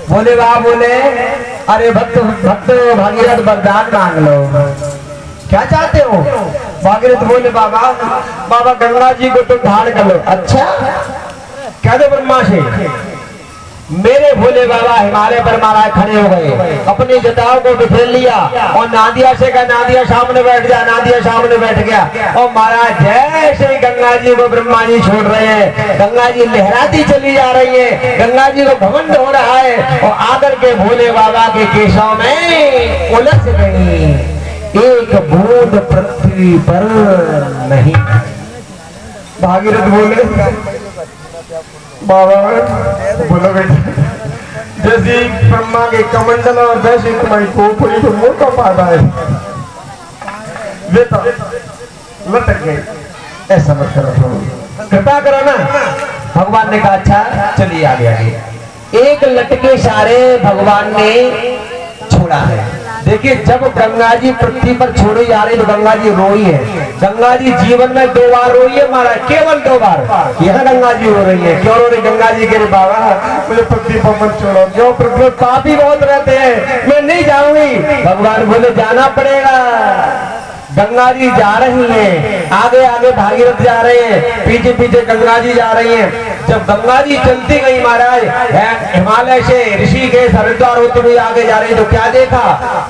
बोले वाह बोले, अरे भक्त भक्त भागीरथ वरदान मांग लो, क्या चाहते हो? भागीरथ बोले बाबा बाबा गंगा जी को तुम धारण कर लो। अच्छा क्या दो ब्रह्मा से? मेरे भोले बाबा हिमालय पर महाराज खड़े हो गए, अपनी जटाओं को बिखेर लिया और नादिया से कहा नादिया सामने बैठ जा। नादिया सामने बैठ गया और महाराज जैसे ही गंगा जी को ब्रह्मा जी छोड़ रहे हैं, गंगा जी लहराती चली जा रही है, गंगा जी को घमंड हो रहा है और आकर के भोले बाबा के केशों में उलझ गई। एक बूंद पृथ्वी पर नहीं। भागीरथ बोले बाबा बोलो बेटा, जैसे ब्रह्मा के कमंडल और वैसे तुम्हारी खोपड़ी को मोटा पाता है, वे तो लटक गए। ऐसा मत करो, कृपा करो ना। भगवान ने कहा अच्छा चलिए आगे आगे। एक लटके सारे भगवान ने छोड़ा है। देखिए जब गंगा जी पृथ्वी पर छोड़ी जा रही तो गंगा जी रोई है। गंगा जी जीवन में 2 बार रोई है महाराज, केवल 2 बार। यह गंगा जी रो रही है। क्यों रो रही गंगा जी? के बाबा मुझे पृथ्वी पर मत छोड़ो, क्यों? पृथ्वी पर पापी बहुत रहते हैं, मैं नहीं जाऊंगी। भगवान बोले जाना पड़ेगा। गंगा जी जा रही हैं, आगे आगे भागीरथ जा रहे हैं, पीछे पीछे गंगा जी जा रही हैं। जब गंगा जी चलती गई महाराज हिमालय से ऋषिकेश हरिद्वार होते हुए आगे जा रही तो क्या देखा?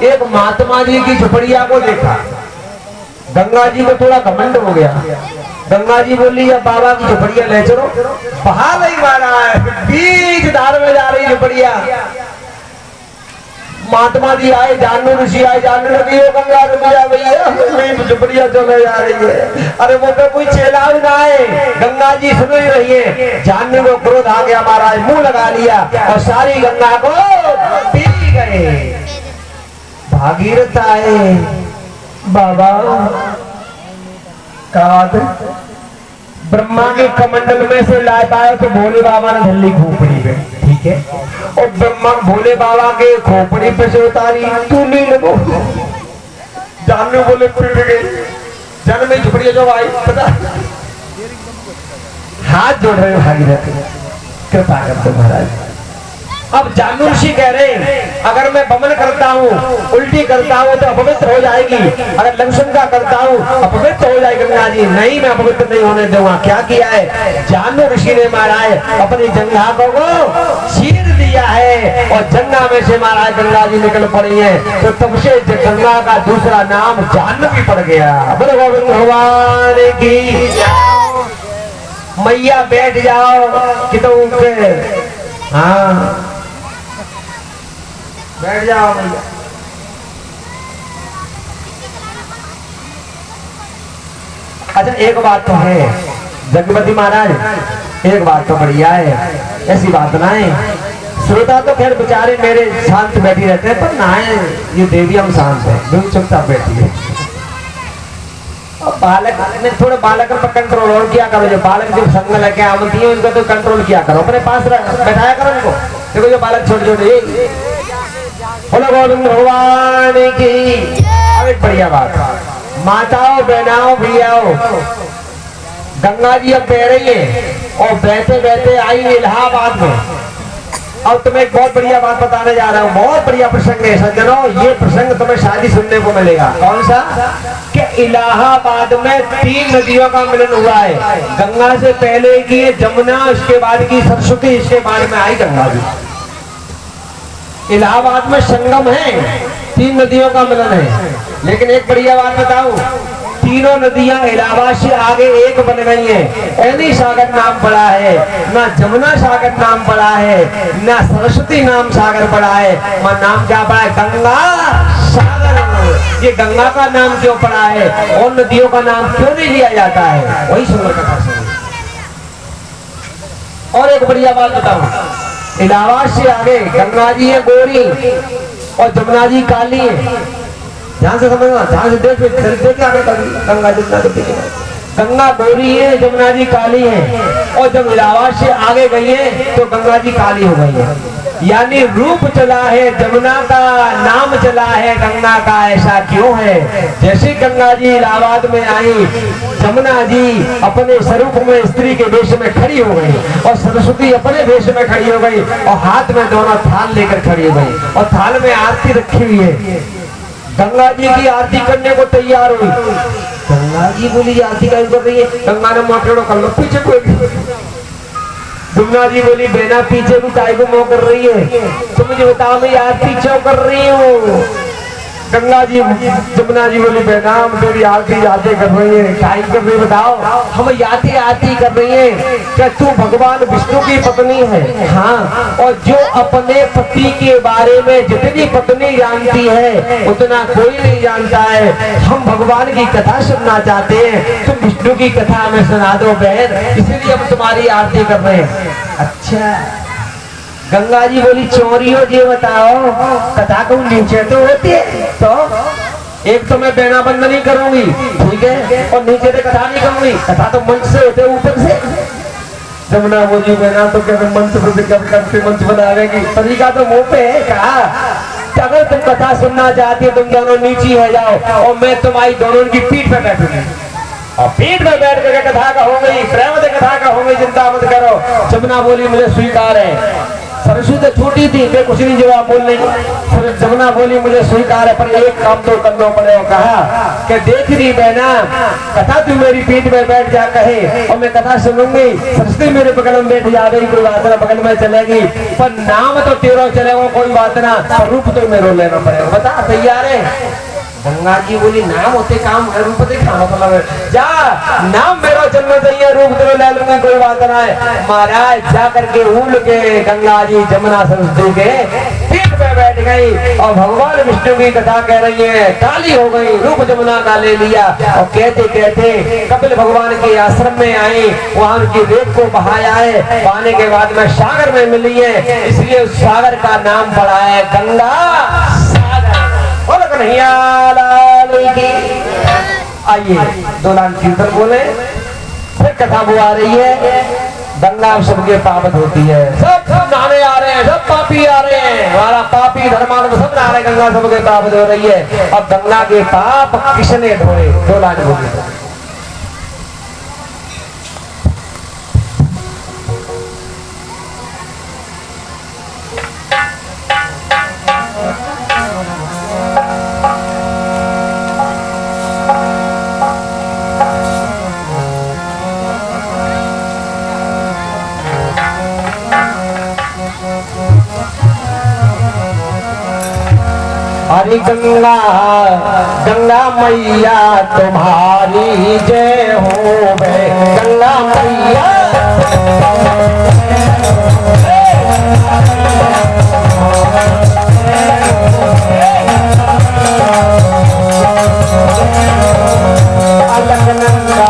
एक महात्मा जी की झुपड़िया को देखा। गंगा जी को थोड़ा घमंड हो गया। गंगा जी बोली अब बाबा की झुपड़िया ले चलो। बहा नहीं महाराज, बीच धार में जा रही झुपड़िया। महात्मा जी आए, जानू ऋषि आए, जानने लगी हो गंगा रुकिया भैया मेरी झुपड़िया चले जा रही है। अरे वो तो कोई चेला भी ना आए, गंगा जी सुन ही रही है। जानने को क्रोध आ गया महाराज, मुंह लगा लिया और सारी गंगा को पी गए। भागीरथ आए, बाबा कहा ब्रह्मा के कमंडल में से ला पाए तो भोले बाबा ने धल्ली खोपड़ी पे, ठीक है, और ब्रह्मा भोले बाबा के खोपड़ी पे से उतारी, तू नहीं लगो। जानने बोले पिट गई। जन्म में झुपड़िया जो आई पता, हाथ जोड़ रहे हो भागीरथ, कृपा कर दो महाराज। अब जानू ऋषि कह रहे हैं अगर मैं बमन करता हूँ, उल्टी करता हूँ तो अपवित्र हो जाएगी, अगर लंघनता करता हूँ अपवित्र हो जाएगी। गंगा जी नहीं, मैं अपवित्र नहीं होने दूंगा। क्या किया है? जानू ऋषि ने महाराज अपनी जंघा को चीर दिया है और जंघा में से महाराज गंगा जी निकल पड़ी है। तो तब से गंगा का दूसरा नाम जानवी पड़ गया। बोलो गोविंद भगवान की। मैया बैठ जाओ कि तो हाँ बैठ जाओ भैया। अच्छा एक बात तो है जगपति महाराज, एक बात तो बढ़िया है, ऐसी बात ना है। श्रोता तो खैर बेचारे मेरे शांत बैठी रहते हैं, पर ना है ये देवी हम शांत है, बिल्कुल चुपचाप बैठी है। बालक ने थोड़े बालक पर कंट्रोल और किया करो। जो बालक जो संग लेके आमती है उनको तो कंट्रोल किया करो, अपने पास बैठाया करो उनको। देखो जो बालक छोटे छोटे, बोलो गोविंद भगवान की। अब एक बढ़िया बात, माताओं बहनाओं भैयाओं, गंगा जी अब बह रही है और बहते बहते आई इलाहाबाद में। और तुम्हें एक बहुत बढ़िया बात बताने जा रहा हूँ, बहुत बढ़िया प्रसंग है सज्जनों। ये प्रसंग तुम्हें शादी सुनने को मिलेगा। कौन सा? कि इलाहाबाद में 3 नदियों का मिलन हुआ है। गंगा से पहले की जमुना, उसके बाद की सरस्वती, इसके बाद में आई गंगा जी। इलाहाबाद में संगम है तीन नदियों का मिलन है। लेकिन एक बढ़िया बात बताऊं, तीनों नदियां इलाहाबाद से आगे एक बन गई हैं। एनी सागर नाम पड़ा है, ना जमुना सागर नाम पड़ा है, ना सरस्वती नाम सागर पड़ा है। मां नाम क्या पड़ा है? गंगा सागर। ये गंगा का नाम क्यों पड़ा है और नदियों का नाम क्यों नहीं लिया जाता है? वही सुंदर कथा सुनिए। और एक बढ़िया बात बताऊं, इलाहाबाद से आगे गंगा जी है गोरी और जमुना जी काली है। ध्यान से समझना, ध्यान से देख आगे गंगा जमुना गंगा गोरी है, जमुना जी काली है। और जब इलाहाबाद से आगे गई है तो गंगा जी काली हो गई है। यानी रूप चला है जमुना का, नाम चला है गंगा का। ऐसा क्यों है? जैसे गंगा जी इलाहाबाद में आई, जमुना जी अपने स्वरूप में स्त्री के वेश में खड़ी हो गई और सरस्वती अपने वेश में खड़ी हो गई और हाथ में दोनों थाल लेकर खड़ी हो गई और थाल में आरती रखी हुई है। गंगा जी की आरती करने को तैयार हुई। गंगा जी बोली आरती कर रही है, गंगा ने मोटेड़ो कर लो पीछे कोई। जमुना जी बोली बेना पीछे भी काय को मोह कर रही है, तो मुझे बताओ मैं आरती क्यों कर रही हूँ? गंगा जी जमुना जी बोली बेना तेरी आरती यादें कर रही है, काय कर रही बताओ? हम यादें आरती कर रही है। क्या तू भगवान विष्णु की पत्नी है? हाँ, और जो अपने पति के बारे में जितनी पत्नी जानती है उतना कोई नहीं जानता है। हम भगवान की कथा सुनना चाहते हैं, तुम विष्णु की कथा हमें सुना दो बहन, इसलिए हम तुम्हारी आरती कर रहे हैं। अच्छा, गंगा जी बोली चोरियो जी बताओ कथा को नीचे तो होती है, तो एक तो मैं बेना बंद नहीं करूंगी, ठीक है, और नीचे से कथा नहीं करूंगी। कथा तो मंच से होते ऊपर से। जमुना बोली बेना तो क्या मंच पर करते मंच बना देगी, तरीका तो मुंह पे है। कहा अगर तुम कथा सुनना चाहती हो तुम दोनों नीचे हो जाओ और मैं तुम्हारी दोनों की पीठ पे बैठूंगी और पीठ में बैठ कर कथा कहूंगी, प्रेम से कथा कहूंगी, चिंता मत करो। जमुना बोली मुझे स्वीकार है। सरस्वती तो छोटी थी, मैं कुछ नहीं जवाब बोल रही। जमुना बोली मुझे स्वीकार है, पर एक काम तो करना पड़ेगा। कहा कि देख रही बहना, कथा तू मेरी पीठ में बैठ जा कहे और मैं कथा सुनूंगी, सरस्वती मेरे बगल में बैठ जा रही, कोई बात ना, बगल में चलेगी, पर नाम तो तेरा चलेगा, कोई बात ना, रूप तो मेरे लेना पड़ेगा। बता तैयार है? गंगा जी बोली नाम होते काम रूप देखा मतलब जा, नाम मेरा चलना चाहिए, रूप तेरे ले लूंगी, कोई बात ना है। महाराज जा करके उल के गंगा जी जमुना सरस्वती के पीठ पे बैठ गई और भगवान विष्णु की कथा कह रही है। काली हो गई, रूप जमुना का ले लिया और कहते कहते कपिल भगवान के आश्रम में आई, वहां उनकी रेत को बहाया है। बहाने के बाद में सागर में मिली है, इसलिए उस सागर का नाम पड़ा है गंगा सागर। बोलो कन्हैया लाल की। आइए दो लाइन कीर्तन बोले, फिर कथा वो आ रही है। गंगा सबके पाप होती है, सब नहाने आ रहे हैं, सब पापी आ रहे हैं, हमारा पापी धर्मांग सब नहा रहे, गंगा सबके पाप धो रही है। अब गंगा के पाप किसने धोए? दो लाइन बोले। हरि गंगा गंगा मैया तुम्हारी जय हो बे, गंगा मैया अलकनंदा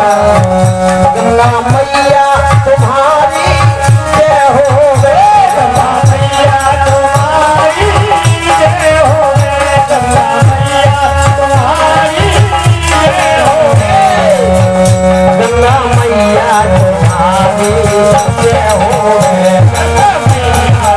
गंगा मैया तुम्हारी जय हो बे, गंगा मैया तुम्हारी जय हो बे, गंगा मैया तुम्हारी जय हो बे, गंगा मैया तुम्हारी जय हो बे, गंगा मैया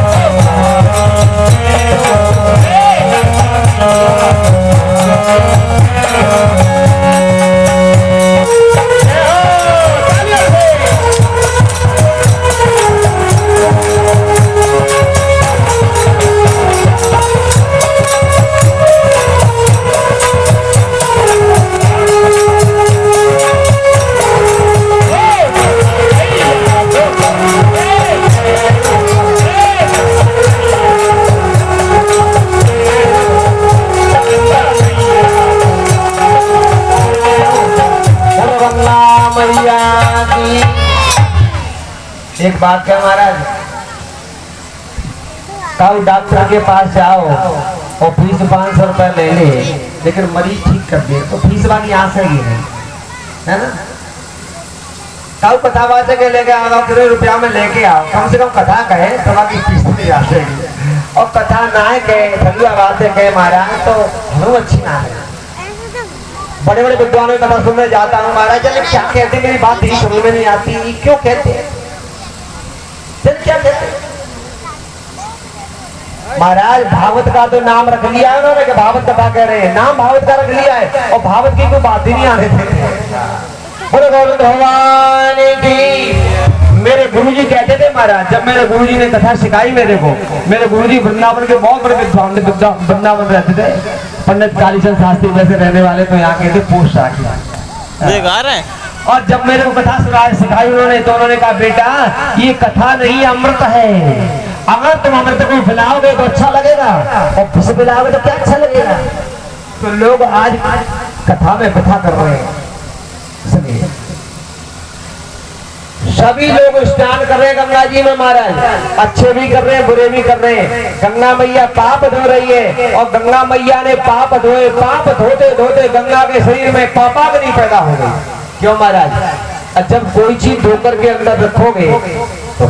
एक बात क्या महाराज, कल डॉक्टर के पास जाओ और फीस 500 रुपए ले ले, लेकिन मरीज ठीक कर दे तो फीस वाली यहाँ से ही नहीं है ना। कल कथा बात के लेके आओ, कितने रुपया में लेके आओ, कम से कम कथा कहे तो बाकी फीस नहीं आ जाएगी। और कथा ना कहे ठंडा बातें कहे महाराज तो हम अच्छी ना है। बड़े बड़े विद्वानों की कथा सुनने जाता हूँ महाराज, चल क्या कहते, मेरी बात ही समझ में नहीं आती, क्यों कहते चल क्या कहते महाराज। भागवत का तो नाम रख लिया है उन्होंने, भागवत कथा कह रहे हैं, नाम भागवत का रख लिया है और भागवत की कोई बात ही नहीं आने देते। बोलो गोविंद भगवान की। मेरे गुरुजी कहते थे महाराज, जब मेरे गुरुजी ने कथा सिखाई मेरे को, मेरे गुरुजी वृंदावन के बहुत बड़े विद्वान वृंदावन रहते थे, पंडित कालीचंद शास्त्री वैसे रहने वाले, तो यहाँ के थे पोस्ट राखी। और जब मेरे को कथा सिखाई उन्होंने, तो उन्होंने कहा बेटा ये कथा नहीं अमृत है, अगर तुम अमृत को पिलाओगे तो अच्छा लगेगा और फिर पिलाओगे तो क्या अच्छा लगेगा। तो लोग आज कथा में कथा कर रहे हैं, सभी लोग स्नान कर रहे हैं गंगा जी में महाराज, अच्छे भी कर रहे हैं बुरे भी कर रहे हैं। गंगा मैया पाप धो रही है और गंगा मैया ने पाप धोए, पाप धोते धोते गंगा के शरीर में पापाग्नि पैदा हो गई। क्यों महाराज, जब कोई चीज धोकर के अंदर रखोगे तो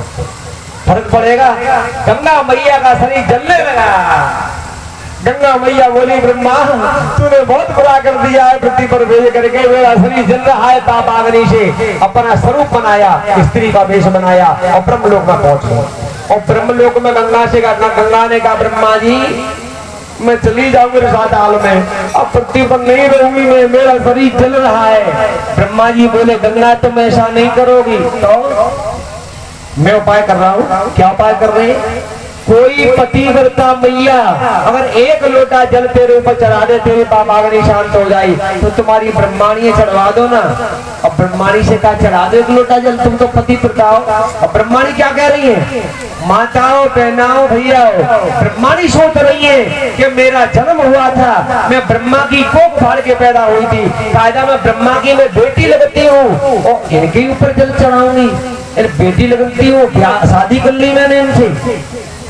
फर्क पड़ेगा। गंगा मैया का शरीर जलने लगा। गंगा मैया बोली ब्रह्मा तूने बहुत बुरा कर दिया है, पृथ्वी पर भेज करके मेरा शरीर जल रहा है पापाग्नि से। अपना स्वरूप बनाया, स्त्री का वेश बनाया और ब्रह्मलोक में पहुंच गया। और ब्रह्मलोक में गंगा से गंगा ने कहा ब्रह्मा जी मैं चली जाऊंगी सात हाल में, अब पृथ्वी पर नहीं रहूंगी मैं, मेरा शरीर जल रहा है। ब्रह्मा जी बोले गंगा तुम ऐसा नहीं करोगी, तो मैं उपाय कर रहा हूँ। क्या उपाय कर रहे हैं, कोई पतिव्रता मैया अगर एक लोटा जल तेरे ऊपर चढ़ा दे, तेरी पापाग्नि शांत हो जाए, तो तुम्हारी ब्रह्माणी चढ़वा दो ना। अब ब्रह्माणी से कहा चढ़ा दो एक लोटा जल, तुम तो पतिव्रता हो। अब ब्रह्माणी क्या कह रही है, माताओं बहनाओं भैया, ब्रह्माणी सोच रही है कि मेरा जन्म हुआ था, मैं ब्रह्मा की कोख फाड़ के पैदा हुई थी, कायदा मैं ब्रह्मा की मैं बेटी लगती हूँ और इनके ऊपर जल चढ़ाऊंगी। बेटी लगती हूँ, शादी कर ली मैंने इनसे,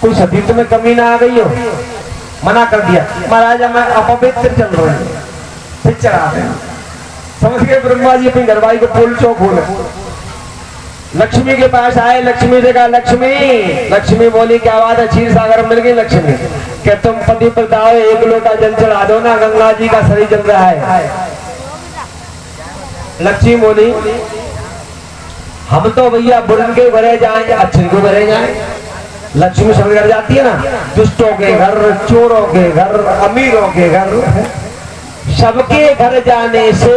कोई सतीत्व में कमी ना आ गई हो। मना कर दिया महाराज मैं अपवित्र चल रही हूँ, फिर चढ़ाते हैं। समझ गए ब्रह्मा जी अपनी घरवाई को पोल चौक बोले। लक्ष्मी के पास आए, लक्ष्मी से कहा लक्ष्मी, लक्ष्मी बोली क्या बात है, क्षीर सागर मिल गई लक्ष्मी कि तुम पति प्रताप एक लोटा जल चढ़ा दो ना, गंगा जी का शरीर जल रहा है। लक्ष्मी बोली हम तो भैया बुरन के भरे जाएंगे, अच्छे को भरे जाएंगे। लक्ष्मी समझ कर जाती है ना, दुष्टों के घर, चोरों के घर, अमीरों के घर, सबके घर जाने से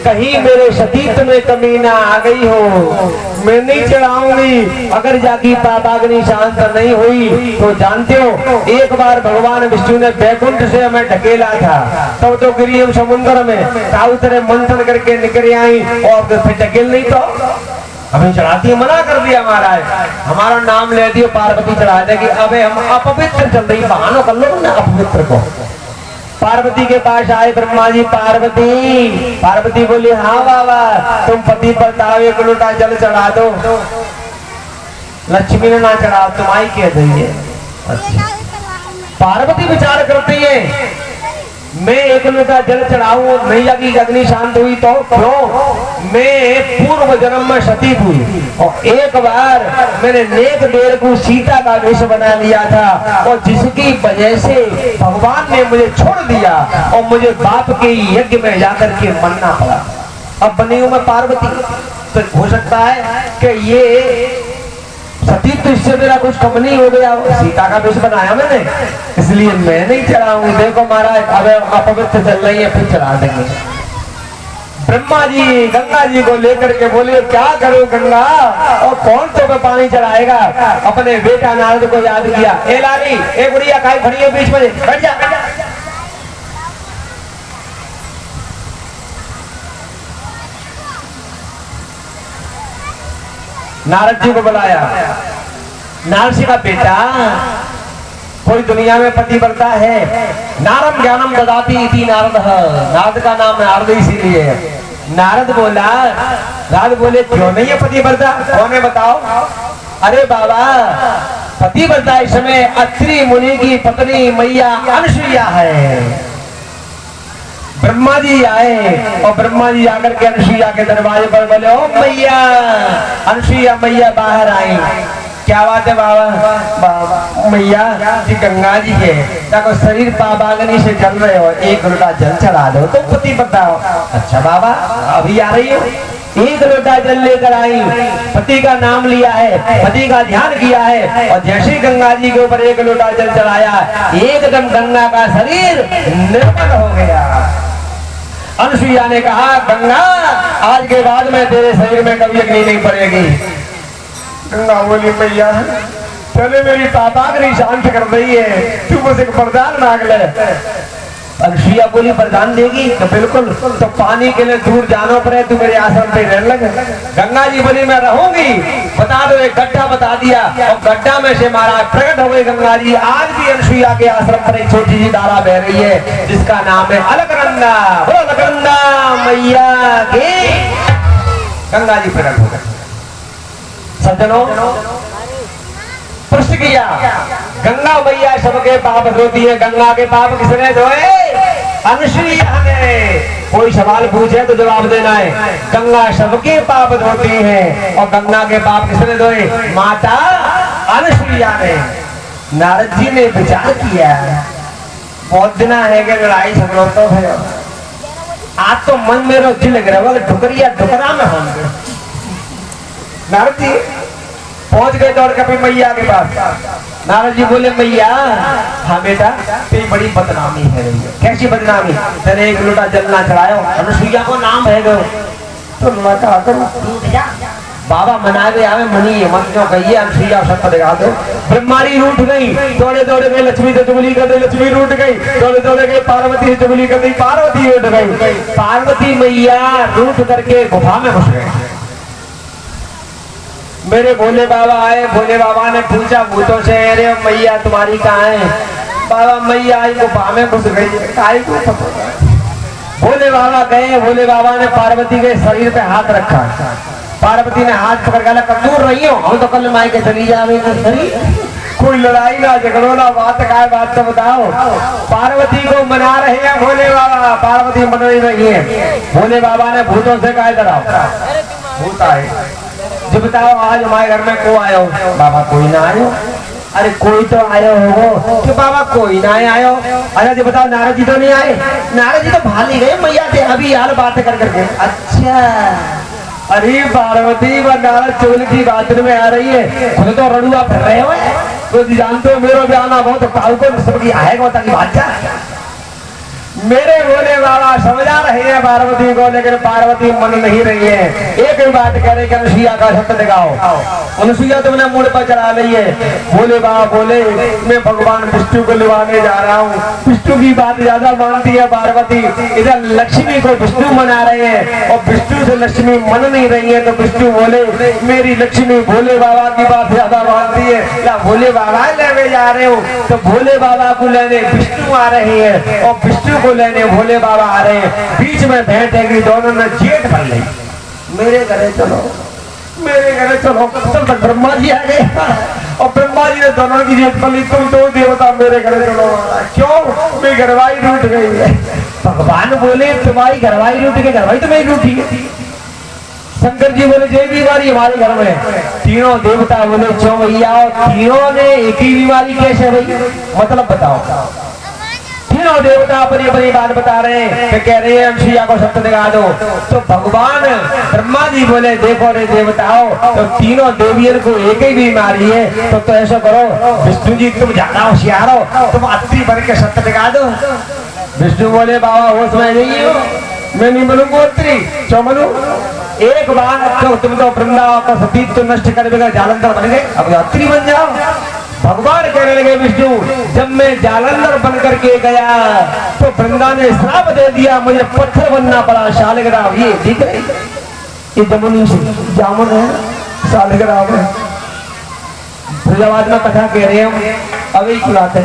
कहीं मेरे सतीत्व में कमी ना आ गई हो, मैं नहीं चढ़ाऊंगी। अगर जाकी पापाग्नि शांत नहीं हुई तो जानते हो एक बार भगवान विष्णु ने बैकुंठ से हमें ढकेला था, तब तो गिरी हम समुद्र में, ताऊ तेरे मंथन करके निकल आई और फिर ढकेल नहीं तो हमें चढ़ाती है। मना कर दिया महाराज, हमारा नाम ले दियो पार्वती चढ़ा देगी। अबे हम अपवित्र चल रही, बहानों कर लो ना अपवित्र को। पार्वती के पास आए ब्रह्मा जी, पार्वती, पार्वती बोली हाँ बाबा तुम पति प्रताप एक लोटा जल चढ़ा दो। लक्ष्मी ने ना चढ़ा, तुम्हारी कह रही है। अच्छा। पार्वती विचार करती है मैं एक लोटा जल चढ़ाऊं, मैया की अग्नि शांत हुई तो क्यों, मैं पूर्व जन्म में सती हुई और एक बार मैंने नेक देर को सीता का वेश बना लिया था और जिसकी वजह से भगवान ने मुझे छोड़ दिया और मुझे बाप के यज्ञ में जाकर के मरना पड़ा। अब बनी हूं मैं पार्वती, तो हो सकता है कि ये सती तो इससे मेरा कुछ कम नहीं हो गया, सीता का वेश बनाया मैंने, इसलिए मैं नहीं चढ़ाऊंगी। देखो महाराज अब अपवित्र चल रही है, फिर चढ़ा देंगे। ब्रह्मा जी गंगा जी को लेकर के बोले क्या करो गंगा, और कौन तो मैं पानी चढ़ाएगा। अपने बेटा नारद को याद किया, ए लाली ए गुड़िया खाई खड़ी है बीच में, बैठ जा। नारद जी को बुलाया। नारद जी का बेटा कोई दुनिया में पतिव्रता है, नारम ज्ञानम ददाती इति नारद, नारद का नाम नारद इसीलिए है। नारद बोला, नारद बोले क्यों नहीं है पतिव्रता, कौन है बताओ। अरे बाबा पतिव्रता इस समय अत्रि मुनि की पत्नी मैया अनुसुईया है। ब्रह्मा जी आए और ब्रह्मा जी आकर के अनुसुईया के दरवाजे पर बोले, ओ मैया। अनुसुईया मैया बाहर आई, क्या बात है बाबा। मैया जी गंगा जी है, देखो शरीर पाबागनी से जल रहे हो, एक लोटा जल चढ़ा दो तो पति बताओ। अच्छा बाबा अभी आ रही हो। एक लोटा जल लेकर आई, पति का नाम लिया है, पति का ध्यान किया है और जैसे गंगा जी के ऊपर एक लोटा जल चढ़ाया, एकदम गंगा का शरीर निर्मल हो गया। अनुसुईया ने कहा, गंगा आज के बाद में तेरे शरीर में कभी अग्नि नहीं पड़ेगी। गंगा बोली, मैया चले मेरी पापाग्नि शांत कर रही है, तू मुझे वरदान मांग ले। अनुसुईया बोली, वरदान देगी तो बिल्कुल, तो पानी के लिए दूर जाना पड़े, तू मेरे आश्रम पे रहने लगे। गंगा जी बोली, मैं रहूंगी। बता दो, एक गड्ढा बता दिया और गड्ढा में से महाराज प्रकट हो गई गंगा जी। आज भी अनुसुईया के आश्रम पर एक छोटी सी धारा बह रही है जिसका नाम है अलकनंदा। बोलो अलकनंदा मैया की। गंगा जी प्रकट हो गए। सज्जनों प्रश्न किया, गंगा मैया सबके पाप धोती है, गंगा के पाप किसने धोए? अनुसुईया ने। कोई सवाल पूछे तो जवाब देना है। गंगा सबके पाप धोती है और गंगा के पाप किसने धोए? माता अनुसुईया ने। नारद जी ने विचार किया, बहुत दिन है कि लड़ाई झगड़ों तो है, आज तो मन मेरा दिल लग रहा है ठुकरिया ठुकरा में होंगे। नारद जी पहुंच गए दौड़ के मैया के पास। नारद जी बोले, मैया हाँ बेटा तेरी बड़ी बदनामी है। कैसी बदनामी? तेरे एक लोटा जल ना चढ़ायो, अनुसुईया को नाम है गो तो बाबा मना गए आवे मनी है, मन क्यों कहिए अनुसुईया सत्य दिखा दो। ब्रह्मारी रूठ गई, दौड़े दौड़े गए लक्ष्मी से चुगली कर दी, लक्ष्मी रूठ गई। दौड़े दौड़े गए पार्वती से चुगली कर दी, पार्वती रूठ गई। पार्वती मैया रूठ करके गुफा में घुस गए। मेरे भोले बाबा आए, भोले बाबा ने पूछा भूतों से, अरे मैया तुम्हारी कहाँ है? बाबा मैया आई गुफा में घुस गई। भोले बाबा गए, भोले बाबा ने पार्वती के शरीर पे हाथ रखा। पार्वती ने हाथ पकड़ के दूर रही हो, हम तो कल माई के चली जा रही। कोई लड़ाई ना झगड़ो ना, बात का बात तो बताओ। पार्वती को मना रहे हैं भोले बाबा, पार्वती मन रही है। भोले बाबा ने भूतों से कहा डराओ, भूत आए जो बताओ आज हमारे घर में को आयो? बाबा कोई ना आयो। अरे कोई तो आयो हो कि बाबा कोई ना आयो। अरे जी बताओ नारद जी तो नहीं आए? नारद जी तो भाली गए मैया से अभी यार बात कर करके। अच्छा अरे पार्वती व नारद चोल की बात में आ रही है, खुद तो रड़ुआ फिर रहे हो तो जानते हो मेरा भी आना बहुत काल को सबकी आएगा ताकि बादशाह। मेरे भोले बाबा समझा रहे हैं पार्वती को, लेकिन पार्वती मन नहीं रही है। एक ही बात कह रही कि अनुसुईया का सत्य दिखाओ। अनुसुईया तुमने मुड़ पर चढ़ा ली है। भोले बाबा बोले, मैं भगवान विष्णु को लिवाने जा रहा हूँ। विष्णु की बात ज्यादा मानती है पार्वती। इधर लक्ष्मी को विष्णु मना रहे हैं और विष्णु से लक्ष्मी मन नहीं रही है, तो विष्णु बोले मेरी लक्ष्मी भोले बाबा की बात ज्यादा मानती है, क्या भोले बाबा लेने जा रहे हो? तो भोले बाबा को लेने विष्णु आ रहे हैं और विष्णु को लेने भोले बाबा आ रहे हैं। बीच में बैठेगी, दोनों ने जेठ भर ली। मेरे घरे चलो, मेरे घरे चलो। तब तक ब्रह्मा जी आ गए और ब्रह्मा जी ने दोनों की जेठ भर ली। तुम दो देवता मेरे घरे चलो। क्यों? मेरी घरवाई रूठ गई है। भगवान बोले तुम्हारी घरवाई रूठ गई? घरवाई तो मेरी रूठी है। शंकर जी बोले जय बीमारी हमारे घर में। तीनों देवता बोले क्यों भैया? तीनों ने एक ही बीमारी कैसे भाई? मतलब बताओ। तीनों देवता अपनी अपनी बात बता रहे हैं कि कह रहे हैं अनुसुईया को सत्य दिखा दो। तो भगवान ब्रह्मा जी बोले देखो रे देवताओं, तो तीनों देवियों को एक ही बीमारी है, तो ऐसा करो विष्णु जी तुम ज्यादा होशियार हो, तुम अत्रि बन के सत्य दिखा दो। विष्णु बोले बाबा होश में नहीं हो, मैं नहीं बनूंगा अत्रि। क्यों बनू? एक बार तो तुम तो वृंदावन का सतीत्व नष्ट कर देगा, जालंधर बन गए, अब अत्रि बन जाओ। भगवान कहने लगे विष्णु जब मैं जालंधर बन करके गया तो वृंदा ने श्राप दे दिया, मुझे पत्थर बनना पड़ा। शालिग्राम ये दिख रही, ये जमुनी से जामुन है, शालिग्राम है। फरीदाबाद में कथा कह रहे हैं, अब एक बात है,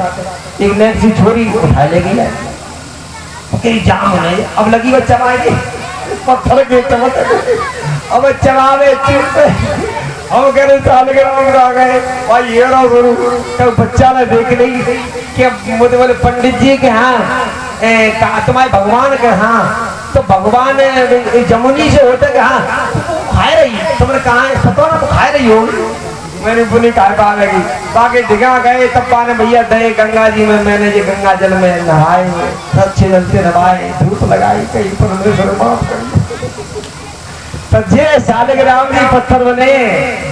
एक नेक सी छोरी उठा ले गई है, जामुन है, अब लगी बच्चा आएगी पत्थर के चमक अब चलावे चुप हम कह रहे सालगिरह में आ गए भाई ये रहो गुरु तो बच्चा ने देख ली कि मुझे बोले पंडित जी के हाँ तुम्हारे भगवान के हाँ तो भगवान जमुनी से होते के हाँ खाए रही तुमने कहा है सतो ना खाए रही होगी मैंने बोली कार पावेगी बाकी डिगा गए तब पाने भैया दे गंगा जी में मैंने ये गंगा जल में नहाए अच्छे जल से नहाए धूप लगाई कहीं परमेश्वर माफ कर तो जे सालग्राम जी पत्थर बने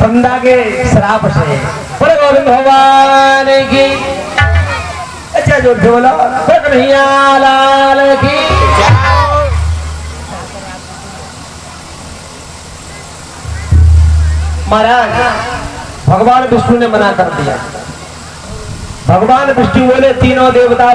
बंदा के शराब से पर गोविंद भगवान की अच्छा जोर से बोला कन्हैया लाल की महाराज भगवान विष्णु ने मना कर दिया भगवान विष्णु बोले तीनों देवता